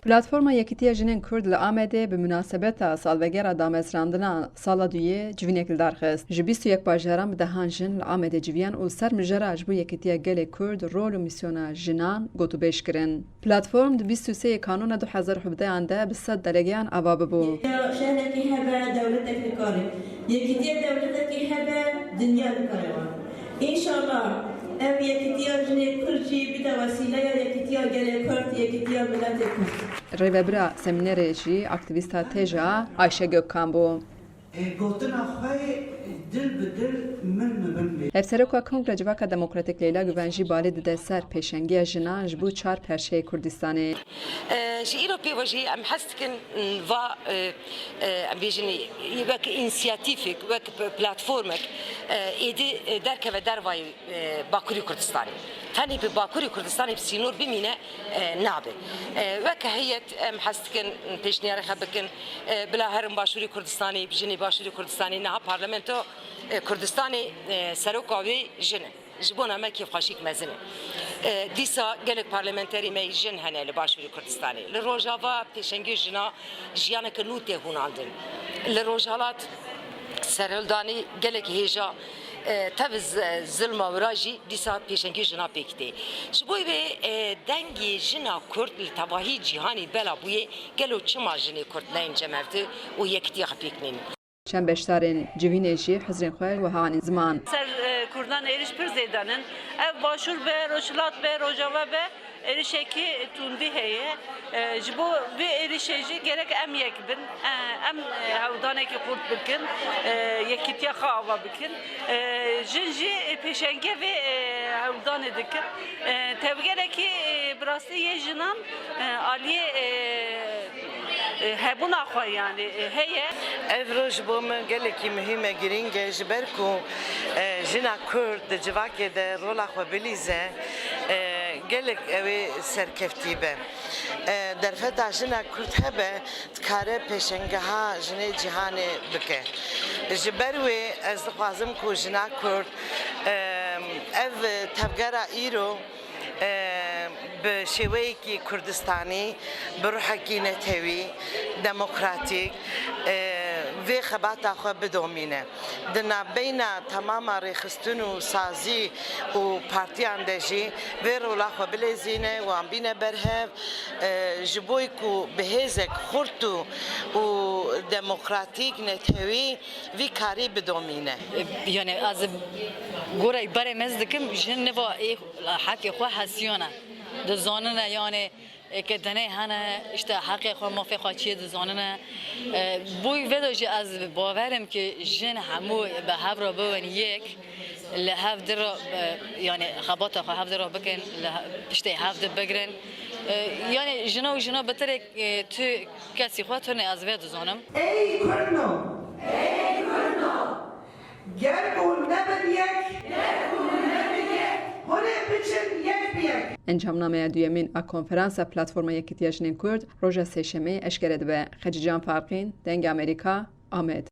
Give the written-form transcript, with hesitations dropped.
Platforma Yekîtiya Jinên Kurd li Amedê bi münasebeta salvegera damezrandina sala duyê civînekî darxist. Ji 21 bajaran bi dehan jin li Amedê civiyan û sermijara ji bo Yekîtiya Gelê Kurd rol û misyona jinan gotûbêj kirin. Platform di 23 Kanûna 2017 de bi sed delegeyan ava bibû. Şehrekî hebe devletekî dikarê. Yekîtiya devletekî hebe dinya dikarê. İnşallah ev Yekîtiya Jinê Kurd jî bide vesîleya Yekîtiya Gelê Kurd, Yekîtiya Miletê Kurd. Rêvebira semînerê jî aktivîsta têja Ayşe Gökkan bû. Gotina xwe dil bi dil min bibin. Hevsereka Kongre Civaka Demokratîk Leyla Güven jî balê dide ser pêşengiya jinan ji bo çar perşeyê Kurdistanê. Ji îro pêvajî em hez dikin va em bêjin wek înisiyatîfek wek platformek êdî derkeve dervayê Bakurî Kurdistanê. Tenê bi Bakurî Kurdistanê bi sînor bimîne nabe. Wek heyet em hez dikin pêşniyarê xwe bikin bila herin Başûrî Kurdistanê bijinê Başûrî Kurdistanê niha parlamento Kurdistanê seroka wê jin e. Ji bo me kêfxweşîk mezin e. Dîsa gelek parlamenterî me jin hene li Başûrî Kurdistanê. Li rojava pêşengî jina jiyaneke nû tê hûnandin. Li rojhilat serhildanî gelek hêja tev zilma wira jî dîsa pêşengî jina pêkitê. Ji bo wê dengê jina Kurd li tevahî cîhanê bela bûyê gelo çima jinê Kurd neyên cemevdî û yekîtiya xwe pêkînin. Çend beşdarên civînê jî hizrên xwe wihanî ziman. Ser Kurdan êriş pir zêdanin. Ev Başûr be, Rojhilat be, Rojava be êrişekî tundî heye. Ji bo vê êrişê jî gerek em yek bin. Em hewdanekî Kurd bikin, yekîtiya xwe ava bikin. Jin jî pêşengê vê hewdanê dikin. Tevgerekî bi rastî yê jinan aliyê hebûna xwe yani heye. Ev roj bo min gelekî mihîm e girîng e ji ber ku jina Kurd di civakê de rola xwe bilîze gelek ew ê serkeftî be. Derfeta jina Kurd hebe dikare pêşengeha jinê cîhanê bike. Ji ber wê ez dixwazim ku jina Kurd ev tevgera îro bi şêweyekî Kurdistanî bi ruhekî netewî demokratîk vê xebata xwe bidomîne. Di navbeyna temama rêxistin û sazî û partiyan de jî vê rola xwe bilêzîne wan bîne berhev ji bo ku bi hêzek xurt û demokratîk netewî vî karî bidomîne. Yani az gorey berê mez dikim jin neva hekê xwe hesiyona. Dizanine yani که دنه هنه işte حقی خو مافی خواهی دزانه بوی وداجی از باورم که جن همو به هفت را بون یک لهفت را یعنی خبات خو هفت را بکن işte هفت بگرن yani جنا بتره تو کسی خواهد نه از ود دزانم Ey Kurno! Gel bu ne ben yek? Hone biçin yek biyek. Encamnameya duyemîn a konferansa Platforma Yekîtiya Jinên Kurd roja sêşemê eşkere dibe. Xecican Farqîn, Deng Amerîka, Amed.